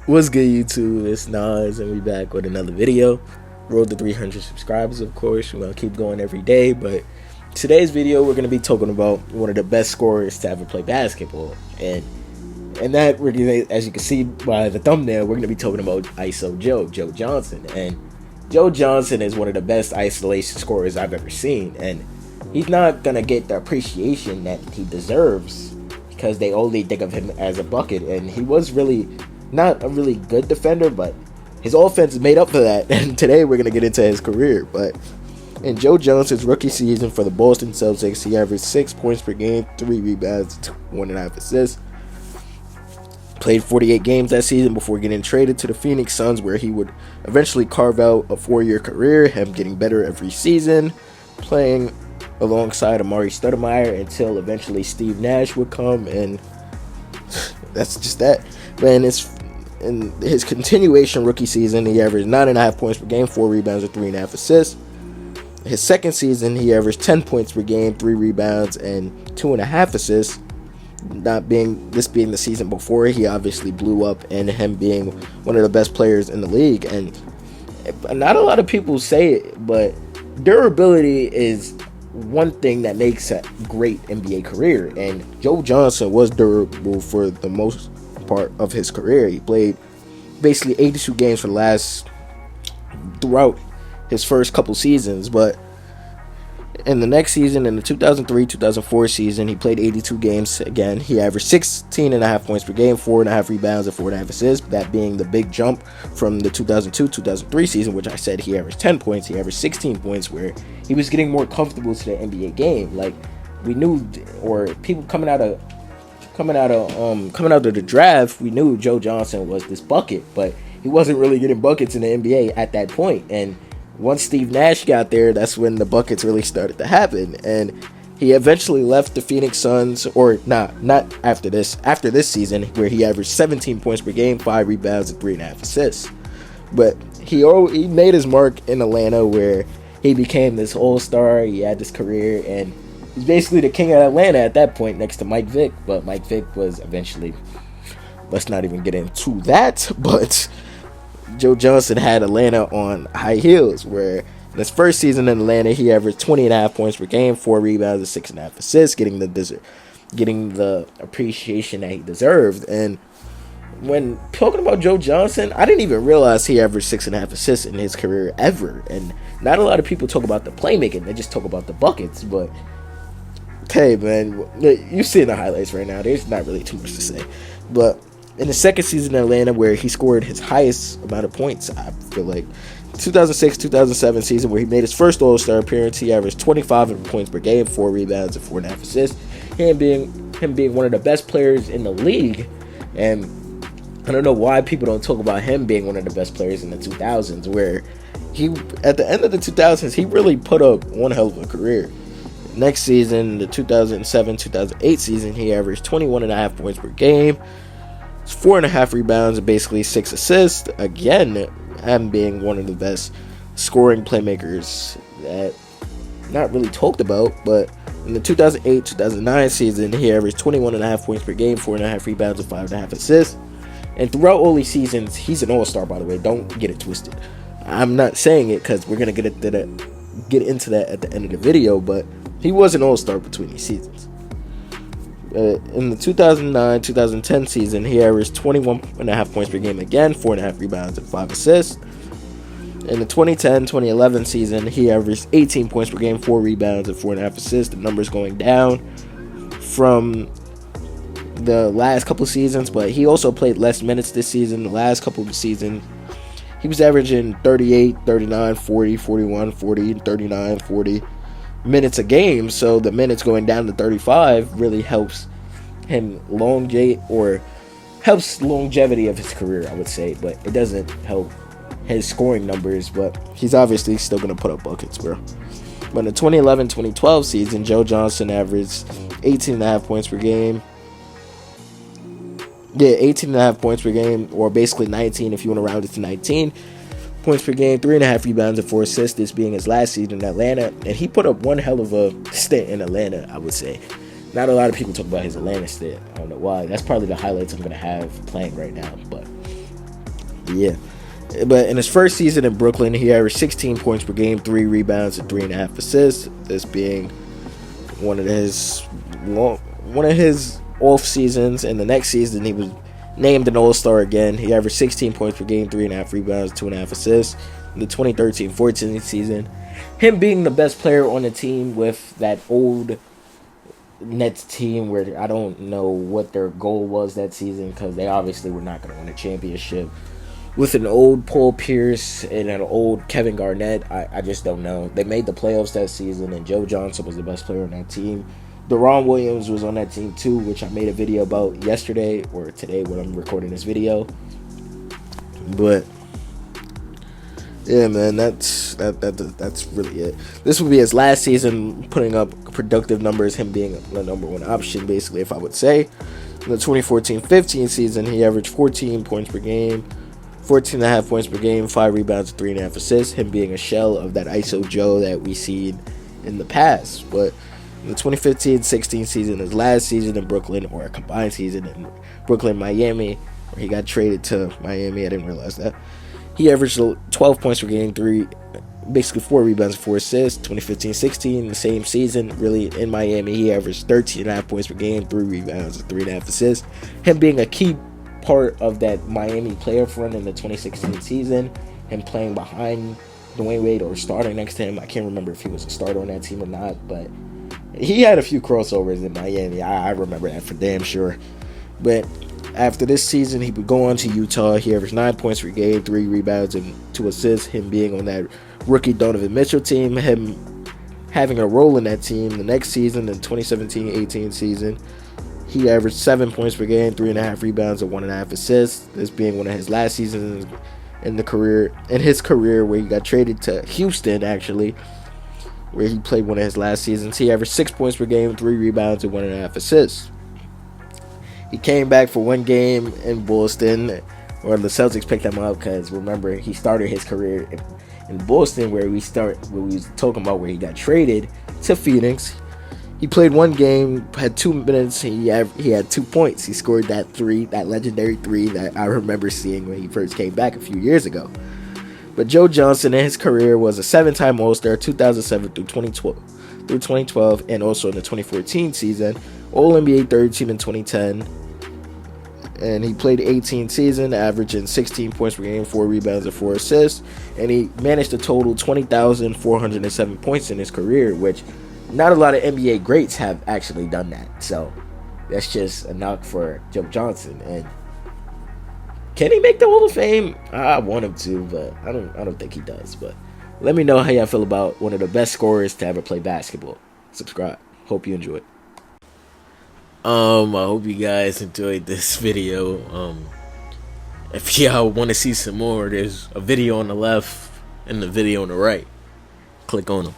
What's good, YouTube? It's Nas, and we back with another video. Road to 300 subscribers, of course. We're gonna keep going every day, but today's video we're gonna be talking about one of the best scorers to ever play basketball, and that we're gonna, as you can see by the thumbnail, we're gonna be talking about ISO Joe Johnson, and Joe Johnson is one of the best isolation scorers I've ever seen, and he's not gonna get the appreciation that he deserves because they only think of him as a bucket, and he was really not a really good defender, but his offense made up for that. And today we're gonna get into his career. But in Joe Johnson's rookie season for the Boston Celtics, he averaged 6 points per game, 3 rebounds, 1.5 assists. Played 48 games that season before getting traded to the Phoenix Suns, where he would eventually carve out a 4-year career, him getting better every season, playing alongside Amari Stoudemire until eventually Steve Nash would come, and that's just that. Man, in his continuation rookie season, he averaged 9.5 points per game, 4 rebounds, and 3.5 assists. His second season, he averaged 10 points per game, 3 rebounds, and 2.5 assists. Being the season before, he obviously blew up, and him being one of the best players in the league. And not a lot of people say it, but durability is one thing that makes a great NBA career. And Joe Johnson was durable for the most part of his career. He played basically 82 games throughout his first couple seasons, but in the next season, in the 2003-2004 season, he played 82 games again. He averaged 16.5 points per game, 4.5 rebounds, and 4.5 assists. That being the big jump from the 2002-2003 season, which I said he averaged 10 points. He averaged 16 points, where he was getting more comfortable to the NBA game. Like we knew, or people coming out of the draft, we knew Joe Johnson was this bucket, but he wasn't really getting buckets in the NBA at that point. And once Steve Nash got there, that's when the buckets really started to happen. And he eventually left the Phoenix Suns, or not after this season, where he averaged 17 points per game, 5 rebounds, and 3.5 assists. But he made his mark in Atlanta, where he became this all-star. He had this career, and he's basically the king of Atlanta at that point, next to Mike Vick. But Mike Vick was eventually, let's not even get into that, but Joe Johnson had Atlanta on high heels, where in his first season in Atlanta, he averaged 20.5 points per game, 4 rebounds, and 6.5 assists, getting the appreciation that he deserved. And when talking about Joe Johnson, I didn't even realize he averaged 6.5 assists in his career ever. And not a lot of people talk about the playmaking; they just talk about the buckets. But hey, man, you see in the highlights right now, there's not really too much to say. But in the second season in Atlanta, where he scored his highest amount of points, I feel like 2006-2007 season, where he made his first All-Star appearance, he averaged 25 points per game, 4 rebounds, and 4.5 assists. Him being one of the best players in the league, and I don't know why people don't talk about him being one of the best players in the 2000s, where he, at the end of the 2000s, he really put up one hell of a career. Next season, the 2007-2008 season, he averaged 21.5 points per game, 4.5 rebounds, and basically 6 assists. Again, him being one of the best scoring playmakers that not really talked about. But in the 2008-2009 season, he averaged 21.5 points per game, 4.5 rebounds, and 5.5 assists. And throughout all these seasons, he's an all-star, by the way. Don't get it twisted. I'm not saying it because we're gonna get into that at the end of the video, but he was an all-star between these seasons. In the 2009-2010 season, he averaged 21.5 points per game again, 4.5 rebounds, and 5 assists. In the 2010-2011 season, he averaged 18 points per game, 4 rebounds, and 4.5 assists. The numbers going down from the last couple of seasons, but he also played less minutes this season. The last couple of seasons, he was averaging 38, 39, 40, 41, 40, 39, 40 minutes a game, so the minutes going down to 35 really helps him helps longevity of his career, I would say, but it doesn't help his scoring numbers. But he's obviously still gonna put up buckets, bro. But in the 2011-2012 season, Joe Johnson averaged 18.5 points per game. 18.5 points per game, or basically 19 if you want to round it to 19 points per game, 3.5 rebounds, and 4 assists, this being his last season in Atlanta. And he put up one hell of a stint in Atlanta, I would say. Not a lot of people talk about his Atlanta stint. I don't know why. That's probably the highlights I'm going to have playing right now. But Yeah. But in his first season in Brooklyn, he averaged 16 points per game, 3 rebounds, and 3.5 assists. This being one of his off seasons. And the next season, he was named an All-Star again. He averaged 16 points per game, 3.5 rebounds, 2.5 assists. In the 2013-14 season, him being the best player on the team with that old Nets team, where I don't know what their goal was that season, because they obviously were not going to win a championship. With an old Paul Pierce and an old Kevin Garnett, I just don't know. They made the playoffs that season, and Joe Johnson was the best player on that team. Deron Williams was on that team too, which I made a video about yesterday or today when I'm recording this video. But yeah, man, that's really it. This will be his last season putting up productive numbers, him being the number one option, basically, if I would say. In the 2014-15 season, he averaged 14 points per game, 14.5 points per game, 5 rebounds, 3.5 assists, him being a shell of that ISO Joe that we seen in the past. But in the 2015-16 season, his last season in Brooklyn, or a combined season in Brooklyn, Miami, where he got traded to Miami, I didn't realize that. He averaged 12 points per game, 4 rebounds, 4 assists. 2015-16, the same season, really, in Miami, he averaged 13.5 points per game, 3 rebounds, and 3.5 assists. Him being a key part of that Miami playoff run in the 2016 season, him playing behind Dwayne Wade or starting next to him. I can't remember if he was a starter on that team or not, but he had a few crossovers in Miami. I remember that for damn sure. But after this season, he would go on to Utah. He averaged 9 points per game, 3 rebounds, and 2 assists. Him being on that rookie Donovan Mitchell team, him having a role in that team. The next season, the 2017-18 season, he averaged 7 points per game, 3.5 rebounds, and 1.5 assists. This being one of his last seasons in his career, where he got traded to Houston, actually, where he played one of his last seasons. He averaged 6 points per game, 3 rebounds, and 1.5 assists. He came back for one game in Boston, or the Celtics picked him up, because remember, he started his career in Boston, where we was talking about where he got traded to Phoenix. He played one game, had 2 minutes. He had 2 points. He scored that legendary 3 that I remember seeing when he first came back a few years ago. But Joe Johnson in his career was a 7-time All-Star, 2007 through 2012, and also in the 2014 season, All-NBA third team in 2010. And he played 18 season, averaging 16 points per game, 4 rebounds, and 4 assists. And he managed a total 20,407 points in his career, which not a lot of NBA greats have actually done that. So that's just a knock for Joe Johnson. And can he make the Hall of Fame? I want him to, but I don't think he does. But let me know how y'all feel about one of the best scorers to ever play basketball. Subscribe. Hope you enjoyed. I hope you guys enjoyed this video. If y'all want to see some more, there's a video on the left and the video on the right. Click on them.